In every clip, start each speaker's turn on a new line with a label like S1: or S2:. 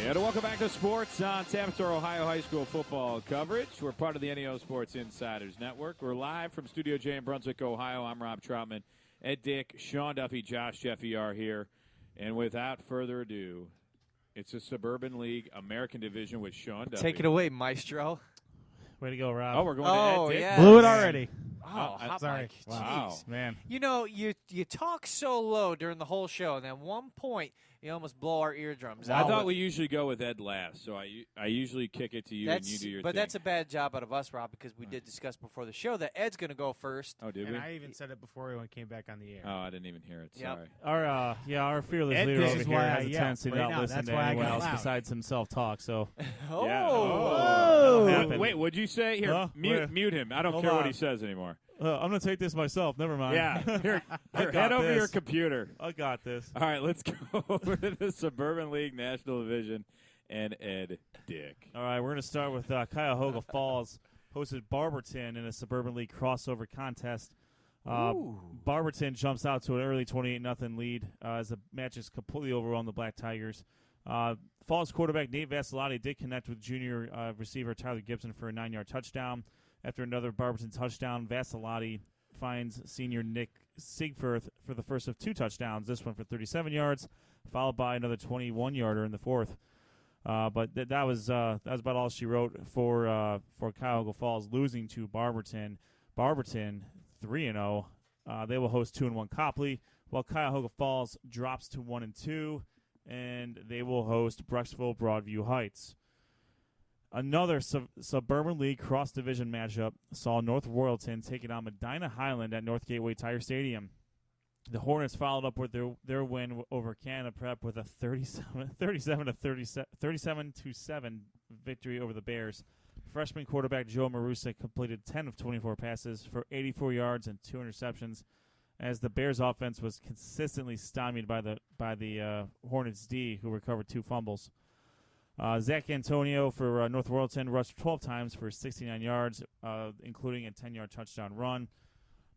S1: And welcome back to Sports on Tavistock, Ohio High School football coverage. We're part of the NEO Sports Insiders Network. We're live from Studio J in Brunswick, Ohio. I'm Rob Troutman. Ed Dick, Sean Duffy, Josh Jeffy are here. And without further ado, it's a Suburban League American Division with Sean Duffy.
S2: Take it away, Maestro.
S3: Way to go, Rob.
S1: Oh, we're going to Ed Dick.
S2: Yeah.
S3: Blew it already.
S2: Oh, hot
S3: sorry.
S2: mic.
S1: Wow.
S2: Jeez.
S3: Man.
S2: You know, you talk so low during the whole show, and at one point, you almost blow our eardrums
S1: I
S2: out.
S1: thought we usually go with Ed last, so I usually kick it to you and you do your thing.
S2: But that's a bad job out of us, Rob, because we did discuss before the show that Ed's going to go first.
S1: Oh, did
S4: And
S1: we?
S4: I even said it before we came back on the air.
S1: Oh, I didn't even hear it.
S2: Yep.
S1: Sorry.
S3: Our fearless
S4: Ed,
S3: leader
S4: this
S3: over
S4: is
S3: here
S4: why
S3: has
S4: I
S3: a
S4: yell.
S3: tendency to
S4: Right
S3: not
S4: now,
S3: listen
S4: that's
S3: to
S4: why I
S3: anyone
S4: got
S3: else
S4: loud.
S3: besides himself talk. So
S2: Oh.
S1: Yeah.
S3: Whoa.
S1: Wait, what'd you say? Here,
S3: Huh?
S1: mute him. I don't
S3: Hold
S1: care what
S3: on.
S1: he says anymore.
S3: I'm going to take this myself. Never mind.
S1: Yeah. Here,
S3: I
S1: head
S3: got
S1: over
S3: this.
S1: your computer.
S3: I got this.
S1: All right, let's go over to the Suburban League National Division and Ed Dick.
S3: All right, we're going to start with Cuyahoga Falls hosted Barberton in a Suburban League crossover contest. Barberton jumps out to an early 28-0 lead as the match is completely overwhelmed the Black Tigers. Falls quarterback Nate Vasilati did connect with junior receiver Tyler Gibson for a 9-yard touchdown. After another Barberton touchdown, Vasilati finds senior Nick Sigfirth for the first of two touchdowns, this one for 37 yards, followed by another 21-yarder in the fourth. But that was about all she wrote for Cuyahoga Falls, losing to Barberton. Barberton 3-0. They will host 2-1 Copley, while Cuyahoga Falls drops to 1-2, and they will host Brecksville Broadview Heights. Another Suburban League cross-division matchup saw North Royalton taking on Medina Highland at North Gateway Tire Stadium. The Hornets followed up with their win over Canada Prep with a 37-7 victory over the Bears. Freshman quarterback Joe Marusic completed 10 of 24 passes for 84 yards and 2 interceptions, as the Bears' offense was consistently stymied by the Hornets' D, who recovered 2 fumbles. Zach Antonio for North Royalton rushed 12 times for 69 yards, including a 10-yard touchdown run.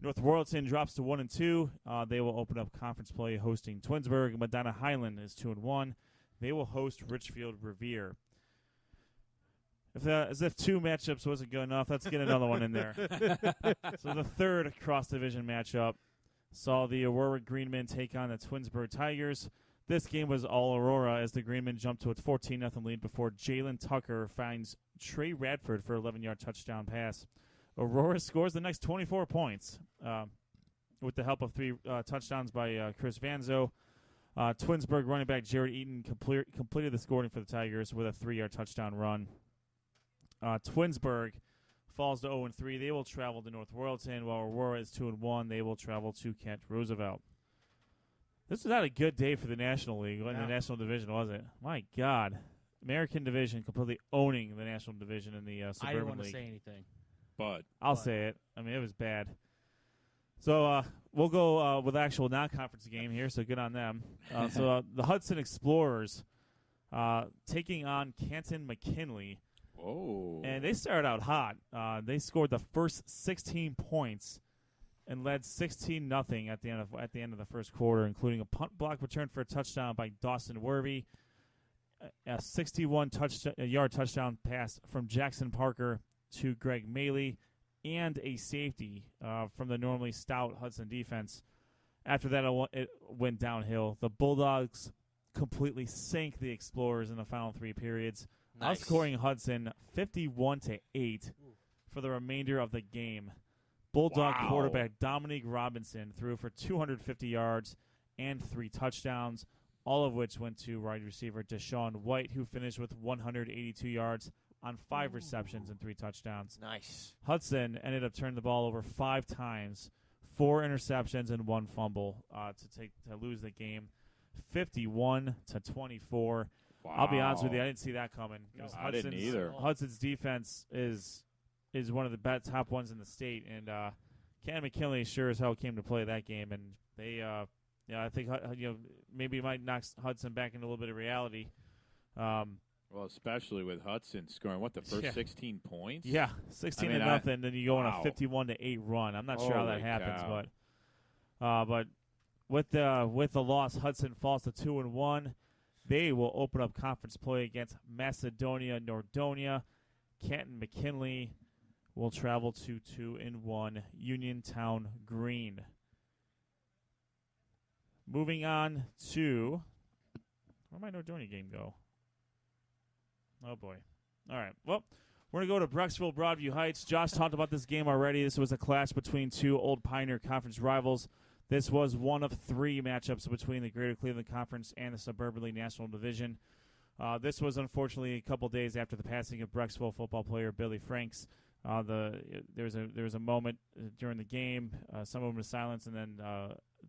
S3: North Royalton drops to 1-2. They will open up conference play hosting Twinsburg. Medina Highland is 2-1. They will host Richfield Revere. As if 2 matchups wasn't good enough, let's get another one in there. So the third cross-division matchup saw the Aurora Greenmen take on the Twinsburg Tigers. This game was all Aurora as the Greenmen jumped to a 14-0 lead before Jalen Tucker finds Trey Radford for an 11-yard touchdown pass. Aurora scores the next 24 points with the help of 3 touchdowns by Chris Vanzo. Twinsburg running back Jared Eaton completed the scoring for the Tigers with a 3-yard touchdown run. Twinsburg falls to 0-3. They will travel to North Royalton, while Aurora is 2-1. They will travel to Kent Roosevelt. This was not a good day for the National League in the National Division, was it? My God. American Division completely owning the National Division in the Suburban League.
S4: I didn't want to say anything.
S1: But
S3: I'll say it. I mean, it was bad. So we'll go with actual non-conference game here, so good on them. The Hudson Explorers taking on Canton McKinley.
S1: whoa.
S3: And they started out hot. They scored the first 16 points and led 16-0 at the end of the first quarter, including a punt block return for a touchdown by Dawson Worvey, a 61-yard touchdown pass from Jackson Parker to Greg Maley, and a safety from the normally stout Hudson defense. After that, it went downhill. The Bulldogs completely sank the Explorers in the final 3 periods, outscoring Hudson 51-8 for the remainder of the game. Bulldog quarterback Dominique Robinson threw for 250 yards and 3 touchdowns, all of which went to wide receiver Deshaun White, who finished with 182 yards on 5 receptions and 3 touchdowns.
S2: Nice.
S3: Hudson ended up turning the ball over 5 times, 4 interceptions and 1 fumble to lose the game, 51-24.
S1: Wow.
S3: I'll be honest with you, I didn't see that coming.
S1: I didn't either.
S3: Hudson's defense is one of the top ones in the state, and Canton McKinley sure as hell came to play that game, and they, I think maybe it might knock Hudson back into a little bit of reality.
S1: Well, especially with Hudson scoring the first 16 points.
S3: Yeah, 16-0, then you go on a 51-8 run. I'm not sure how that happens, but with the loss, Hudson falls to 2-1. They will open up conference play against Macedonia-Nordonia. Canton-McKinley will travel to 2-1 Uniontown Green. Moving on to, where my Nordonia game go? Oh, boy. All right. Well, we're going to go to Brecksville, Broadview Heights. Josh talked about this game already. This was a clash between two Old Pioneer Conference rivals. This was one of three matchups between the Greater Cleveland Conference and the Suburban League National Division. This was, unfortunately, a couple days after the passing of Brecksville football player Billy Franks. There was a moment during the game, some moment of silence, and then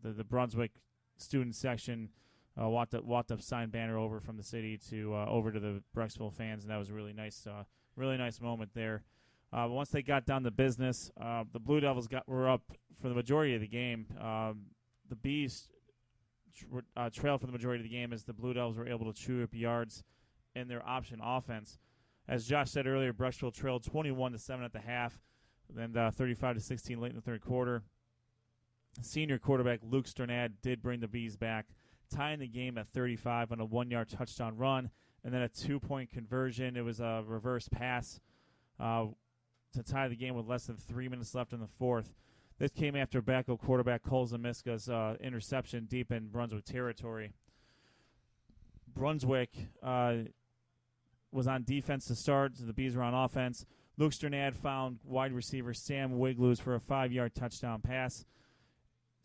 S3: the Brunswick student section walked up signed banner over from the city to over to the Brecksville fans, and that was a really nice moment there. Once they got down to business, the Blue Devils were up for the majority of the game. The Bees trailed for the majority of the game as the Blue Devils were able to chew up yards in their option offense. As Josh said earlier, Brecksville trailed 21-7 at the half, then 35-16 late in the third quarter. Senior quarterback Luke Sternad did bring the Bees back, tying the game at 35 on a 1-yard touchdown run, and then a 2-point conversion. It was a reverse pass to tie the game with less than 3 minutes left in the fourth. This came after backup quarterback Cole Zamiska's interception deep in Brunswick territory. Brunswick was on defense to start. So the Bees were on offense. Luke Sternad found wide receiver Sam Wigloos for a 5-yard touchdown pass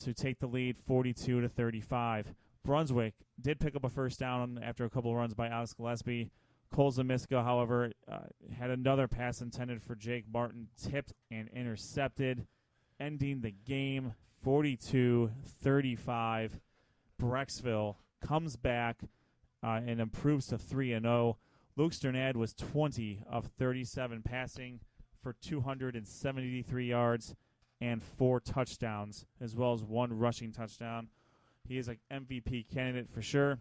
S3: to take the lead 42-35. Brunswick did pick up a first down after a couple of runs by Alex Gillespie. Cole Zamiska, however, had another pass intended for Jake Martin, tipped and intercepted, ending the game 42-35. Brecksville comes back and improves to 3-0. Luke Sternad was 20 of 37 passing for 273 yards and 4 touchdowns, as well as 1 rushing touchdown. He is an MVP candidate for sure.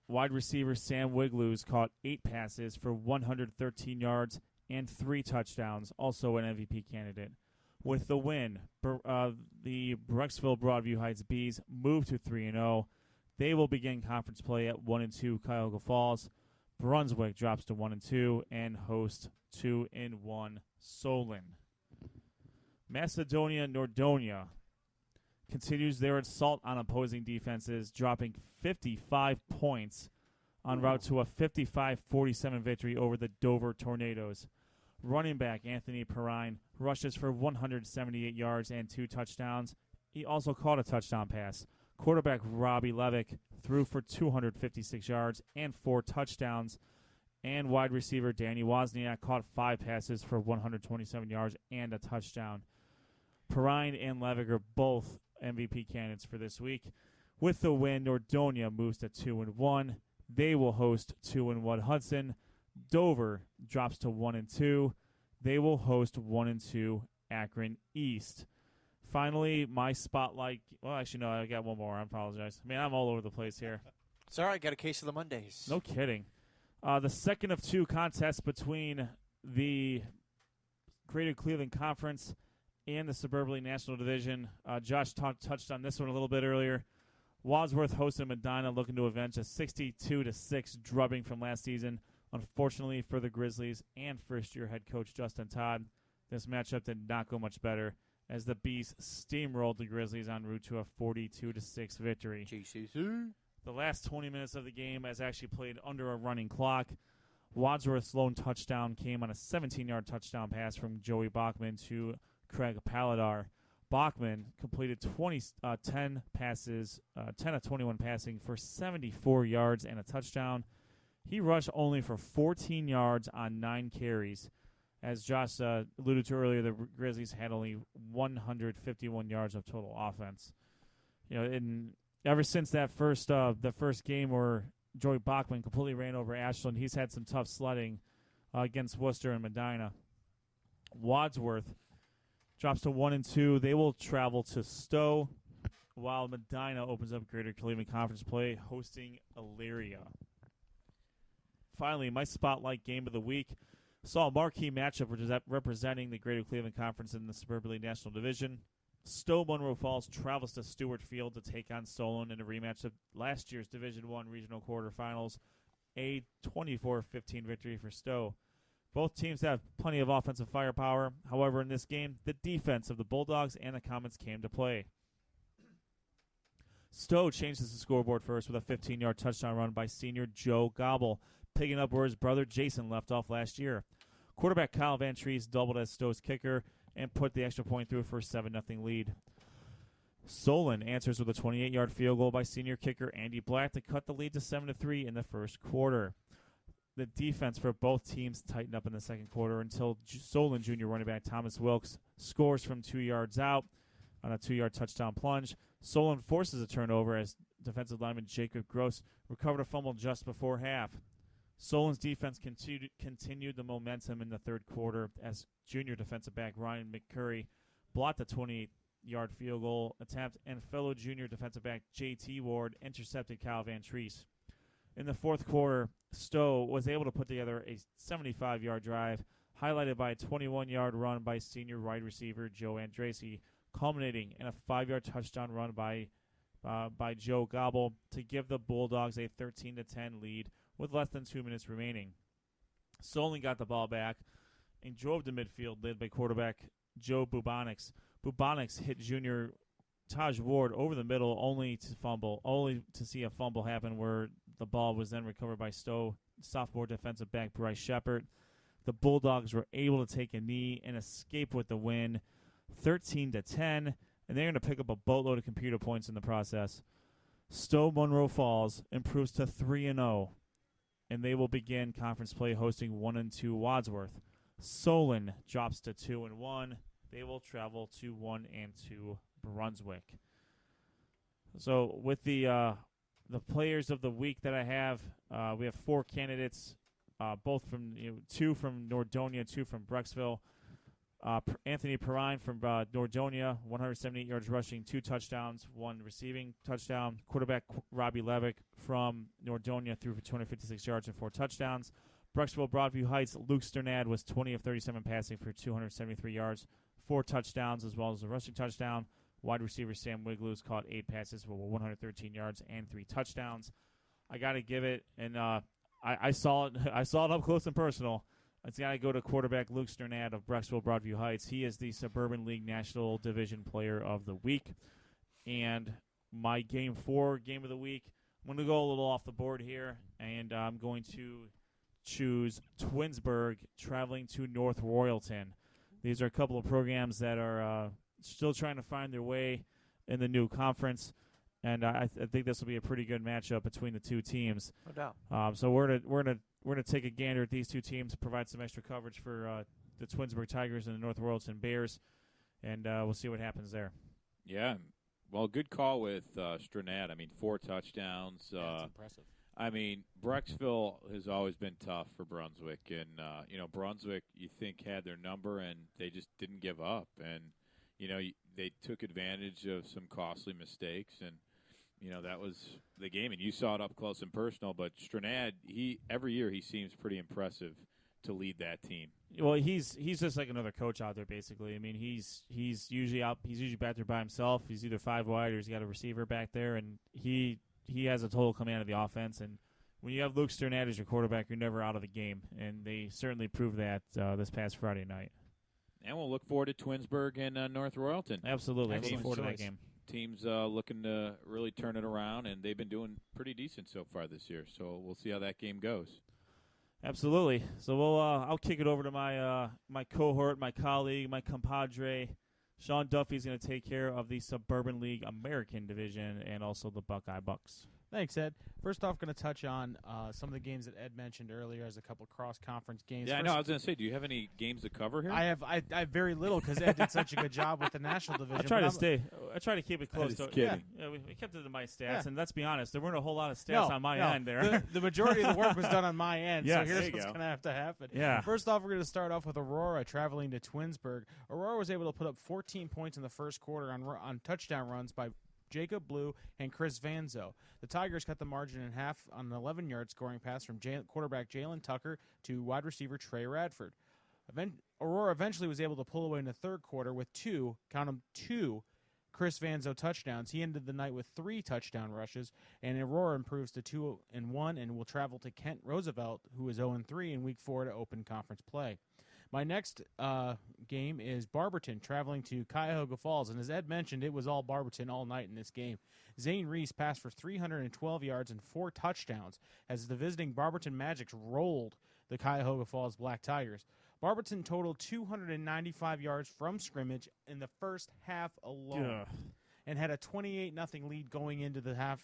S3: Wide receiver Sam Wigloos caught 8 passes for 113 yards and 3 touchdowns, also an MVP candidate. With the win, the Brecksville Broadview Heights Bees move to 3-0. They will begin conference play at 1-2 Cuyahoga Falls. Brunswick drops to 1-2 and host 2-1 Solon. Macedonia-Nordonia continues their assault on opposing defenses, dropping 55 points en route to a 55-47 victory over the Dover Tornadoes. Running back Anthony Perrine rushes for 178 yards and 2 touchdowns. He also caught a touchdown pass. Quarterback Robbie Levick threw for 256 yards and 4 touchdowns. And wide receiver Danny Wozniak caught 5 passes for 127 yards and a touchdown. Perrine and Levick are both MVP candidates for this week. With the win, Nordonia moves to 2-1. They will host 2-1 Hudson. Dover drops to 1-2. They will host 1-2 Akron East. Finally, my spotlight. Well, actually, no, I got one more. I apologize. I mean, I'm all over the place here.
S2: It's all right. Got a case of the Mondays.
S3: No kidding. The second of 2 contests between the Greater Cleveland Conference and the Suburban League National Division. Josh touched on this one a little bit earlier. Wadsworth hosted Medina, looking to avenge a 62-6 drubbing from last season. Unfortunately for the Grizzlies and first-year head coach Justin Todd, this matchup did not go much better as the Bees steamrolled the Grizzlies en route to a 42-6 victory.
S2: GCC.
S3: The last 20 minutes of the game as actually played under a running clock. Wadsworth's lone touchdown came on a 17-yard touchdown pass from Joey Bachman to Craig Paladar. Bachman completed 10 of 21 passing for 74 yards and a touchdown. He rushed only for 14 yards on 9 carries. As Josh alluded to earlier, the Grizzlies had only 151 yards of total offense. Ever since that the first game where Joey Bachman completely ran over Ashland, he's had some tough sledding against Worcester and Medina. Wadsworth drops to 1-2. They will travel to Stowe, while Medina opens up Greater Cleveland Conference play, hosting Elyria. Finally, my spotlight game of the week saw a marquee matchup representing the Greater Cleveland Conference in the Suburban League National Division. Stowe Monroe Falls travels to Stewart Field to take on Solon in a rematch of last year's Division I regional quarterfinals, a 24-15 victory for Stowe. Both teams have plenty of offensive firepower. However, in this game, the defense of the Bulldogs and the Comets came to play. Stowe changes the scoreboard first with a 15-yard touchdown run by senior Joe Gobble, picking up where his brother Jason left off last year. Quarterback Kyle Van Treese doubled as Stowe's kicker and put the extra point through for a 7-0 lead. Solon answers with a 28-yard field goal by senior kicker Andy Black to cut the lead to 7-3 in the first quarter. The defense for both teams tightened up in the second quarter until Solon junior running back Thomas Wilkes scores from 2 yards out on a 2-yard touchdown plunge. Solon forces a turnover as defensive lineman Jacob Gross recovered a fumble just before half. Solon's defense continued the momentum in the third quarter as junior defensive back Ryan McCurry blocked a 28-yard field goal attempt, and fellow junior defensive back J.T. Ward intercepted Kyle Van Treese. In the fourth quarter, Stowe was able to put together a 75-yard drive, highlighted by a 21-yard run by senior wide receiver Joe Andrassi, culminating in a 5-yard touchdown run by Joe Gobble to give the Bulldogs a 13-10 lead with less than 2 minutes remaining. Solon got the ball back and drove to midfield, led by quarterback Joe Bubonics. Bubonics hit junior Taj Ward over the middle, only to see a fumble happen where the ball was then recovered by Stowe sophomore defensive back Bryce Shepard. The Bulldogs were able to take a knee and escape with the win, 13-10, and they're going to pick up a boatload of computer points in the process. Stowe Monroe Falls improves to 3-0, and they will begin conference play hosting 1-2 Wadsworth. Solon drops to 2-1. They will travel to 1-2 Brunswick. So with the players of the week that I have, we have 4 candidates, both from 2 from Nordonia, 2 from Brecksville. Anthony Perrine from Nordonia, 178 yards rushing, 2 touchdowns, 1 receiving touchdown. Quarterback Robbie Levick from Nordonia threw for 256 yards and 4 touchdowns. Brecksville Broadview Heights, Luke Sternad was 20 of 37 passing for 273 yards, 4 touchdowns, as well as a rushing touchdown. Wide receiver Sam Wiglu's caught 8 passes for 113 yards and 3 touchdowns. I got to give it, and I saw it. I saw it up close and personal. It's got to go to quarterback Luke Sternad of Brecksville Broadview Heights. He is the Suburban League National Division Player of the Week. And my Game 4 game of the week, I'm going to go a little off the board here, and I'm going to choose Twinsburg traveling to North Royalton. These are a couple of programs that are still trying to find their way in the new conference, and I think this will be a pretty good matchup between the two teams.
S2: No doubt.
S3: So we're gonna take a gander at these two teams, provide some extra coverage for the Twinsburg Tigers and the North Royalton Bears, and we'll see what happens there.
S1: Yeah, well, good call with Strenad. I mean, 4 touchdowns.
S4: That's impressive.
S1: I mean, Brecksville has always been tough for Brunswick, and Brunswick, you think, had their number, and they just didn't give up, and they took advantage of some costly mistakes, and that was the game, and you saw it up close and personal. But Strenad, every year he seems pretty impressive to lead that team.
S3: Well, he's just like another coach out there, basically. I mean, he's usually out. He's usually back there by himself. He's either 5 wide or he's got a receiver back there, and he has a total command of the offense. And when you have Luke Sternad as your quarterback, you're never out of the game, and they certainly proved that this past Friday night.
S1: And we'll look forward to Twinsburg and North Royalton.
S3: Absolutely. I'm looking
S1: Excellent
S3: forward to that
S1: choice.
S3: game.
S1: Teams looking to really turn it around, and they've been doing pretty decent so far this year. So we'll see how that game goes.
S3: Absolutely. So I'll kick it over to my cohort, my colleague, my compadre. Sean Duffy's going to take care of the Suburban League American Division and also the Buckeye Bucks.
S4: Thanks, Ed. First off, going to touch on some of the games that Ed mentioned earlier as a couple cross-conference games.
S1: Yeah,
S4: First,
S1: I know. I was going to say, do you have any games to cover here?
S4: I have very little because Ed did such a good job with the national division.
S3: I try to keep it close.
S1: Just kidding.
S3: Yeah, we kept it to my stats,
S4: Yeah.
S3: and let's be honest, there weren't a whole lot of stats on my end there.
S4: The majority of the work was done on my end,
S3: Yes,
S4: so
S3: there
S4: here's
S3: you
S4: what's
S3: go.
S4: going to have to happen.
S3: Yeah.
S4: First off, we're going to start off with Aurora traveling to Twinsburg. Aurora was able to put up 14 points in the first quarter on touchdown runs by Jacob Blue and Chris Vanzo. The Tigers cut the margin in half on an 11-yard scoring pass from quarterback Jalen Tucker to wide receiver Trey Radford. Aurora eventually was able to pull away in the third quarter with two Chris Vanzo touchdowns. He ended the night with 3 touchdown rushes, and Aurora improves to 2-1 and will travel to Kent Roosevelt, who is 0-3 in Week 4 to open conference play. My next game is Barberton traveling to Cuyahoga Falls, and as Ed mentioned, it was all Barberton all night in this game. Zane Reese passed for 312 yards and 4 touchdowns as the visiting Barberton Magics rolled the Cuyahoga Falls Black Tigers. Barberton totaled 295 yards from scrimmage in the first half alone, and had a 28-0 lead going into the half.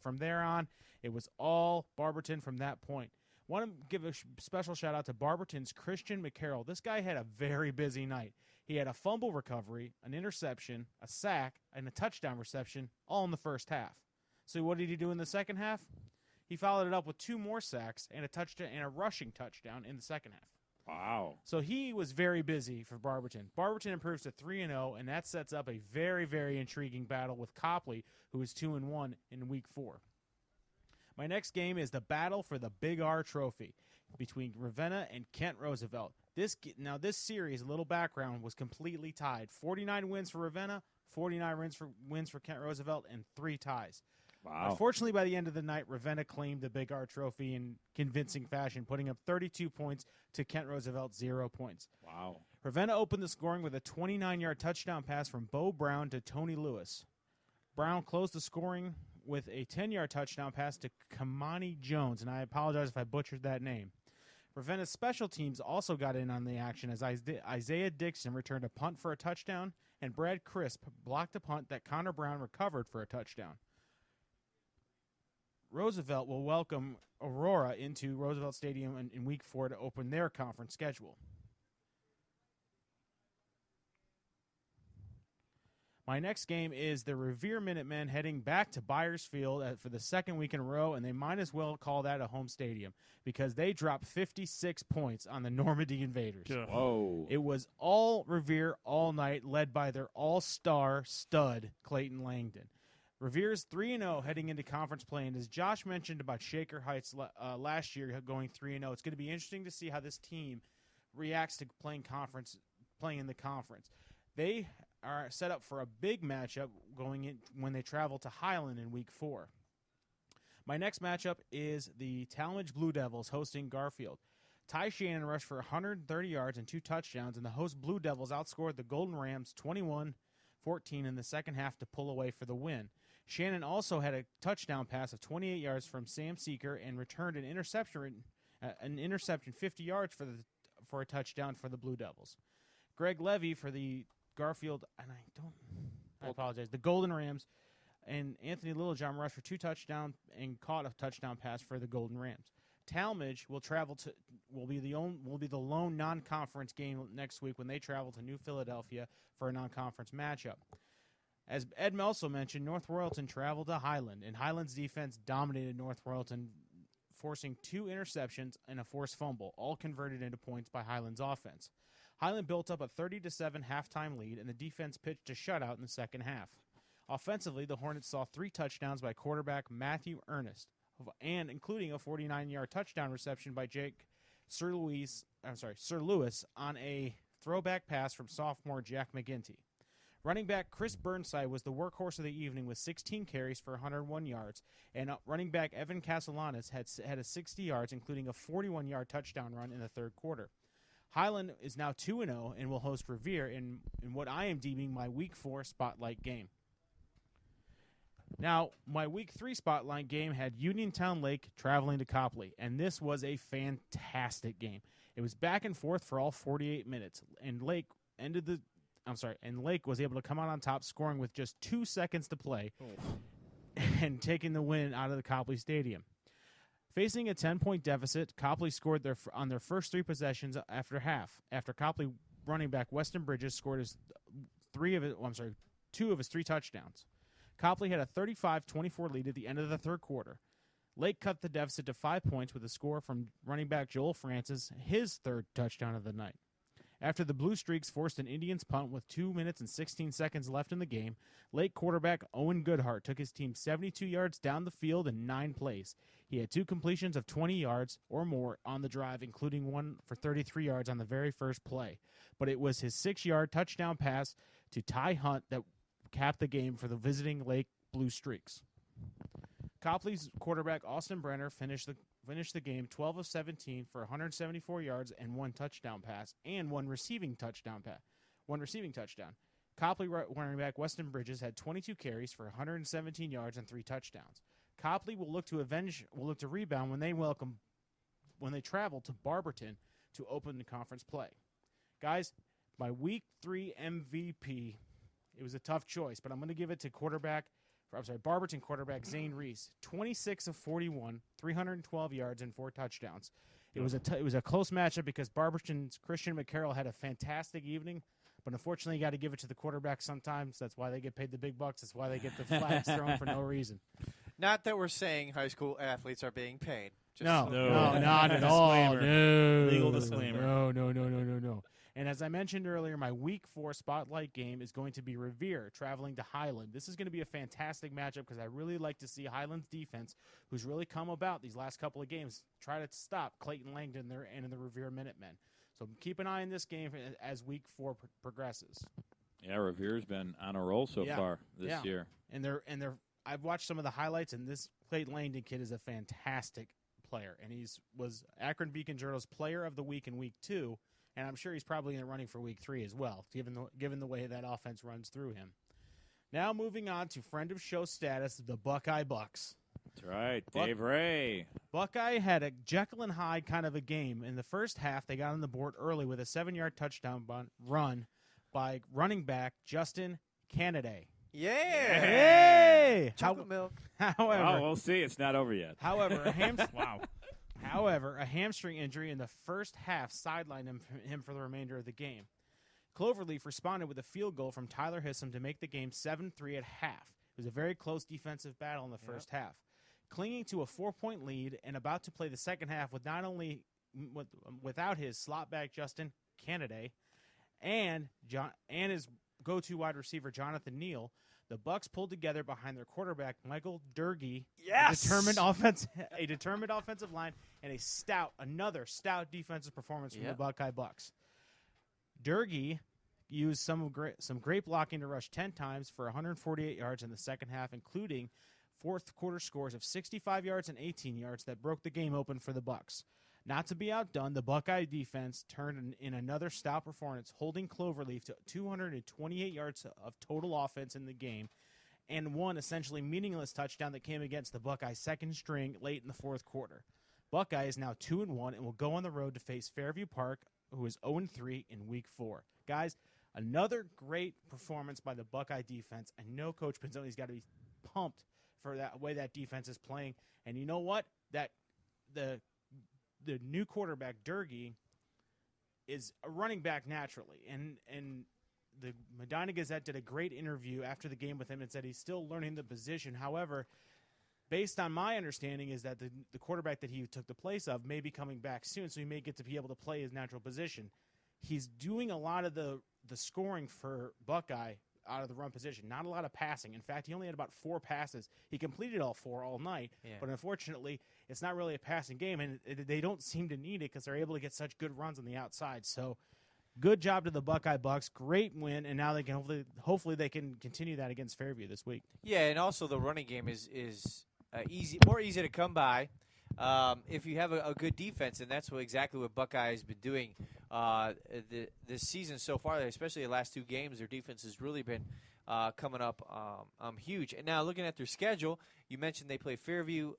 S4: From there on, it was all Barberton from that point. Want to give a special shout out to Barberton's Christian McCarroll. This guy had a very busy night. He had a fumble recovery, an interception, a sack, and a touchdown reception, all in the first half. So what did he do in the second half? He followed it up with 2 more sacks and a touchdown and a rushing touchdown in the second half.
S1: Wow.
S4: So he was very busy for Barberton. Barberton improves to 3-0, and that sets up a very, very intriguing battle with Copley, who is 2-1 in Week 4. My next game is the battle for the Big R Trophy between Ravenna and Kent Roosevelt. This series, a little background, was completely tied. 49 wins for Ravenna, 49 wins for Kent Roosevelt, and 3 ties.
S1: Wow.
S4: Unfortunately, by the end of the night, Ravenna claimed the Big R Trophy in convincing fashion, putting up 32 points to Kent Roosevelt 0 points.
S1: Wow.
S4: Ravenna opened the scoring with a 29-yard touchdown pass from Bo Brown to Tony Lewis. Brown closed the scoring with a 10-yard touchdown pass to Kamani Jones, and I apologize if I butchered that name. Ravenna's special teams also got in on the action as Isaiah Dixon returned a punt for a touchdown, and Brad Crisp blocked a punt that Connor Brown recovered for a touchdown. Roosevelt will welcome Aurora into Roosevelt Stadium in Week 4 to open their conference schedule. My next game is the Revere Minutemen heading back to Byers Field for the second week in a row, and they might as well call that a home stadium because they dropped 56 points on the Normandy Invaders.
S1: Whoa.
S4: It was all Revere all night, led by their all-star stud, Clayton Langdon. Revere's 3-0 heading into conference play, and as Josh mentioned about Shaker Heights last year going 3-0, it's going to be interesting to see how this team reacts to playing in the conference. They are set up for a big matchup going in when they travel to Highland in Week 4. My next matchup is the Talmadge Blue Devils hosting Garfield. Ty Shannon rushed for 130 yards and 2 touchdowns, and the host Blue Devils outscored the Golden Rams 21-14 in the second half to pull away for the win. Shannon also had a touchdown pass of 28 yards from Sam Seeker and returned an interception 50 yards for a touchdown for the Blue Devils. Greg Levy for the Garfield, and I apologize, the Golden Rams, and Anthony Littlejohn rushed for 2 touchdowns and caught a touchdown pass for the Golden Rams. Talmadge will be the lone non-conference game next week when they travel to New Philadelphia for a non-conference matchup. As Ed Melso mentioned, North Royalton traveled to Highland, and Highland's defense dominated North Royalton, forcing 2 interceptions and a forced fumble, all converted into points by Highland's offense. Highland built up a 30-7 halftime lead, and the defense pitched a shutout in the second half. Offensively, the Hornets saw 3 touchdowns by quarterback Matthew Ernest, and including a 49-yard touchdown reception by Sir Lewis on a throwback pass from sophomore Jack McGinty. Running back Chris Burnside was the workhorse of the evening with 16 carries for 101 yards, and running back Evan Castellanos had a 60 yards, including a 41-yard touchdown run in the third quarter. Highland is now 2-0 and will host Revere in what I am deeming my Week 4 spotlight game. Now, my Week 3 spotlight game had Uniontown Lake traveling to Copley, and this was a fantastic game. It was back and forth for all 48 minutes, and Lake was able to come out on top, scoring with just 2 seconds to play and taking the win out of the Copley Stadium. Facing a 10-point deficit, Copley scored on their first 3 possessions after half. After Copley running back Weston Bridges scored 2 of his 3 touchdowns. Copley had a 35-24 lead at the end of the third quarter. Lake cut the deficit to 5 points with a score from running back Joel Francis, his 3rd touchdown of the night. After the Blue Streaks forced an Indians punt with 2 minutes and 16 seconds left in the game, Lake quarterback Owen Goodhart took his team 72 yards down the field in 9 plays. He had 2 completions of 20 yards or more on the drive, including one for 33 yards on the very first play. But it was his 6-yard touchdown pass to Ty Hunt that capped the game for the visiting Lake Blue Streaks. Copley's quarterback, Austin Brenner, finished the game 12 of 17 for 174 yards and 1 touchdown pass and 1 receiving touchdown. Copley running back Weston Bridges had 22 carries for 117 yards and 3 touchdowns. Copley will look to rebound when they travel to Barberton to open the conference play. Guys, my Week 3 MVP, it was a tough choice, but I'm going to give it to Barberton quarterback Zane Reese. 26 of 41, 312 yards and 4 touchdowns. It was a close matchup because Barberton's Christian McCarroll had a fantastic evening, but unfortunately you got to give it to the quarterback sometimes. That's why they get paid the big bucks. That's why they get the flags thrown for no reason.
S2: Not that we're saying high school athletes are being paid.
S4: No, not at all. No.
S3: Legal disclaimer.
S4: No. And as I mentioned earlier, my Week 4 spotlight game is going to be Revere traveling to Highland. This is going to be a fantastic matchup because I really like to see Highland's defense, who's really come about these last couple of games, try to stop Clayton Langdon and the Revere Minutemen. So keep an eye on this game as Week 4 progresses.
S1: Yeah, Revere's been on a roll so far this year.
S4: And I've watched some of the highlights, and this Clayton Langdon kid is a fantastic player, and was Akron Beacon Journal's Player of the Week in Week 2. And I'm sure he's probably in the running for Week 3 as well, given the way that offense runs through him. Now moving on to friend of show status, the Buckeye Bucks.
S1: That's right, Dave Ray.
S4: Buckeye had a Jekyll and Hyde kind of a game. In the first half, they got on the board early with a 7-yard touchdown run by running back Justin Canaday.
S2: Yeah!
S4: Hey!
S2: Chocolate milk.
S4: However,
S1: We'll see. It's not over yet.
S4: However, a hamstring injury in the first half sidelined him for the remainder of the game. Cloverleaf responded with a field goal from Tyler Hissom to make the game 7-3 at half. It was a very close defensive battle in the first half. Clinging to a 4-point lead and about to play the second half without his slot back Justin Canaday and his go-to wide receiver Jonathan Neal, the Bucks pulled together behind their quarterback Michael Durgee,
S2: Yes!
S4: a determined offensive line, and another stout defensive performance from the Buckeye Bucks. Durgee used some great blocking to rush 10 times for 148 yards in the second half, including fourth quarter scores of 65 yards and 18 yards that broke the game open for the Bucks. Not to be outdone, the Buckeye defense turned in another stout performance, holding Cloverleaf to 228 yards of total offense in the game, and one essentially meaningless touchdown that came against the Buckeye second string late in the fourth quarter. Buckeye is now 2-1 and will go on the road to face Fairview Park, who is 0-3 in Week 4. Guys, another great performance by the Buckeye defense. I know Coach Pinzoni's got to be pumped for that way that defense is playing. And you know what? The new quarterback, Durgee, is a running back naturally. And the Medina Gazette did a great interview after the game with him and said he's still learning the position. However, based on my understanding is that the quarterback that he took the place of may be coming back soon, so he may get to be able to play his natural position. He's doing a lot of the scoring for Buckeye out of the run position. Not a lot of passing. In fact, he only had about 4 passes. He completed all 4 all night, but unfortunately, it's not really a passing game, and they don't seem to need it because they're able to get such good runs on the outside. So good job to the Buckeye Bucks. Great win, and now they can hopefully they can continue that against Fairview this week.
S2: Yeah, and also the running game is more easy to come by if you have a good defense, and that's exactly what Buckeye has been doing this season so far, especially the last 2 games. Their defense has really been coming up huge. And now looking at their schedule, you mentioned they play Fairview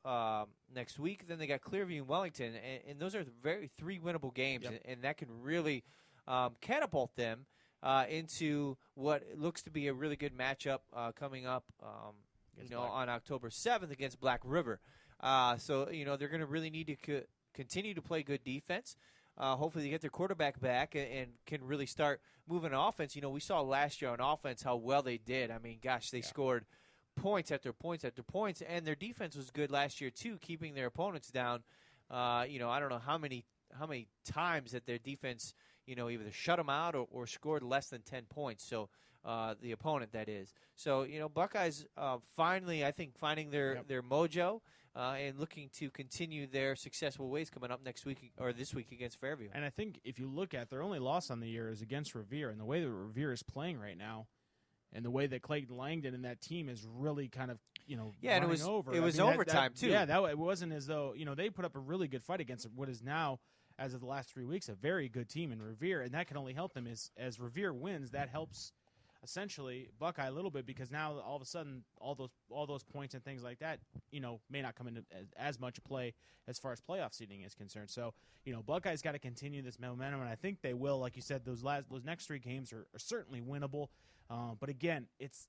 S2: next week. Then they got Clearview and Wellington, and those are 3 winnable games, and that can really catapult them into what looks to be a really good matchup coming up on October 7th against Black River. So they're going to really need to continue to play good defense. Hopefully they get their quarterback back and can really start moving offense. We saw last year on offense how well they did. I mean, gosh, they scored points after points after points, and their defense was good last year too, keeping their opponents down. I don't know how many times that their defense either shut them out or scored less than 10 points. So the opponent, that is. So, Buckeyes finally, I think, finding their mojo and looking to continue their successful ways coming up next week or this week against Fairview.
S4: And I think if you look at their only loss on the year is against Revere, and the way that Revere is playing right now, and the way that Clayton Langdon and that team is really kind of,
S2: and it was
S4: over.
S2: It was overtime too.
S4: Yeah, it wasn't as though they put up a really good fight against what is now, as of the last 3 weeks, a very good team in Revere, and that can only help them as Revere wins. That helps essentially Buckeye a little bit, because now all of a sudden all those points and things like that may not come into as much play as far as playoff seeding is concerned. So Buckeyes got to continue this momentum, and I think they will. Like you said, those next 3 games are certainly winnable. But again, it's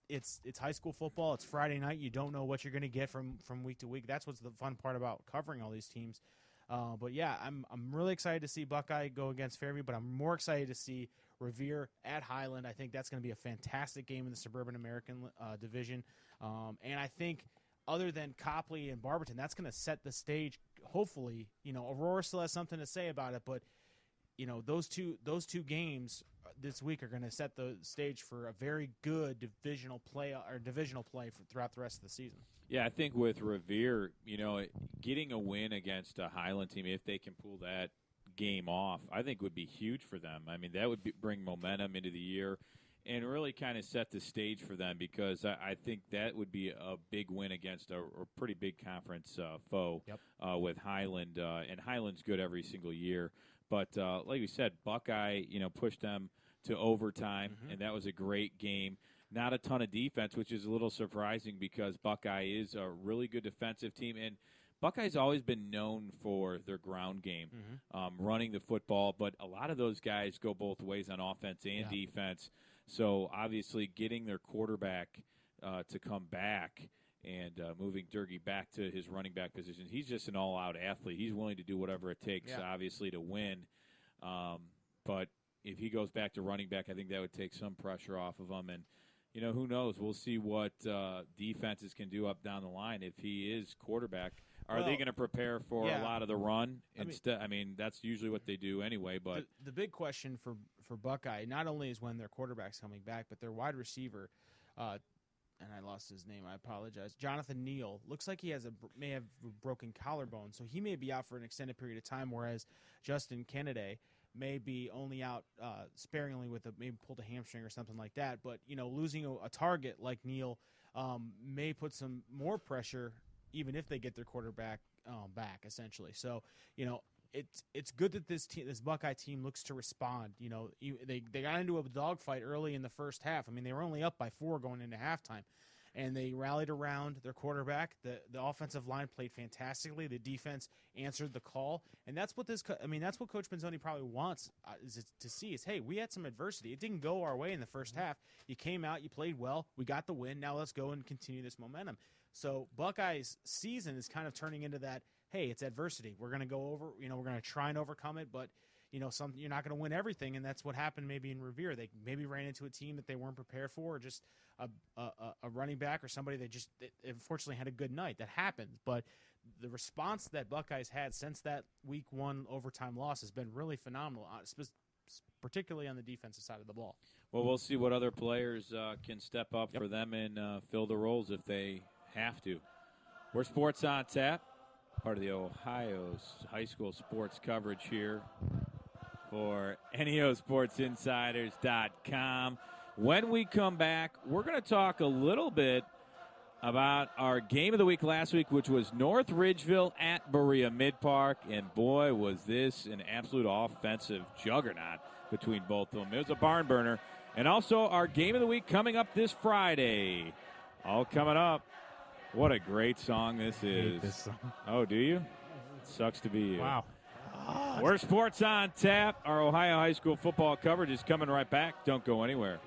S4: high school football. It's Friday night. You don't know what you're going to get from week to week. That's what's the fun part about covering all these teams. But yeah, I'm really excited to see Buckeye go against Fairview, but I'm more excited to see Revere at Highland. I think that's going to be a fantastic game in the Suburban American division. And I think other than Copley and Barberton, that's going to set the stage. Hopefully, Aurora still has something to say about it, but those two games this week are going to set the stage for a very good divisional play throughout the rest of the season.
S1: Yeah, I think with Revere, getting a win against a Highland team, if they can pull that game off, I think would be huge for them. I mean, that would bring momentum into the year and really kind of set the stage for them, because I think that would be a big win against a pretty big conference foe with Highland. And Highland's good every single year. But like we said, Buckeye, pushed them to overtime, and that was a great game. Not a ton of defense, which is a little surprising because Buckeye is a really good defensive team. And Buckeye's always been known for their ground game, running the football. But a lot of those guys go both ways on offense and defense. So obviously getting their quarterback to come back and moving Durkee back to his running back position, he's just an all-out athlete. He's willing to do whatever it takes, obviously, to win. But if he goes back to running back, I think that would take some pressure off of him. And, who knows? We'll see what defenses can do up down the line. If he is quarterback, are they going to prepare for a lot of the run instead? I mean, that's usually what they do anyway. But
S4: the big question for Buckeye not only is when their quarterback's coming back, but their wide receiver, and I lost his name, I apologize, Jonathan Neal, looks like he may have a broken collarbone, so he may be out for an extended period of time, whereas Justin Kennedy may be only out sparingly with maybe pulled a hamstring or something like that. But, losing a target like Neal may put some more pressure even if they get their quarterback back, essentially. So, it's good that this Buckeye team looks to respond. They got into a dogfight early in the first half. I mean, they were only up by 4 going into halftime, and they rallied around their quarterback. The offensive line played fantastically. The defense answered the call, and that's what that's what Coach Benzoni probably wants to see is, hey, we had some adversity. It didn't go our way in the first half. You came out, you played well, we got the win. Now let's go and continue this momentum. So Buckeyes' season is kind of turning into that. Hey, it's adversity. We're going to go over. We're going to try and overcome it, but you're not going to win everything, and that's what happened maybe in Revere. They maybe ran into a team that they weren't prepared for, or just a running back or somebody that just unfortunately had a good night. That happens, but the response that Buckeyes had since that Week 1 overtime loss has been really phenomenal, particularly on the defensive side of the ball.
S1: Well, we'll see what other players can step up for them and fill the roles if they have to. We're Sports on Tap, part of the Ohio high school sports coverage here for NEOSportsInsiders.com. When we come back, we're going to talk a little bit about our game of the week last week, which was North Ridgeville at Berea Mid-Park, and boy, was this an absolute offensive juggernaut between both of them. It was a barn burner. And also our game of the week coming up this Friday. All coming up. What a great song this is.
S4: I hate this song.
S1: Oh, do you? It sucks to be you.
S4: Wow.
S1: We're Sports on Tap. Our Ohio high school football coverage is coming right back. Don't go anywhere.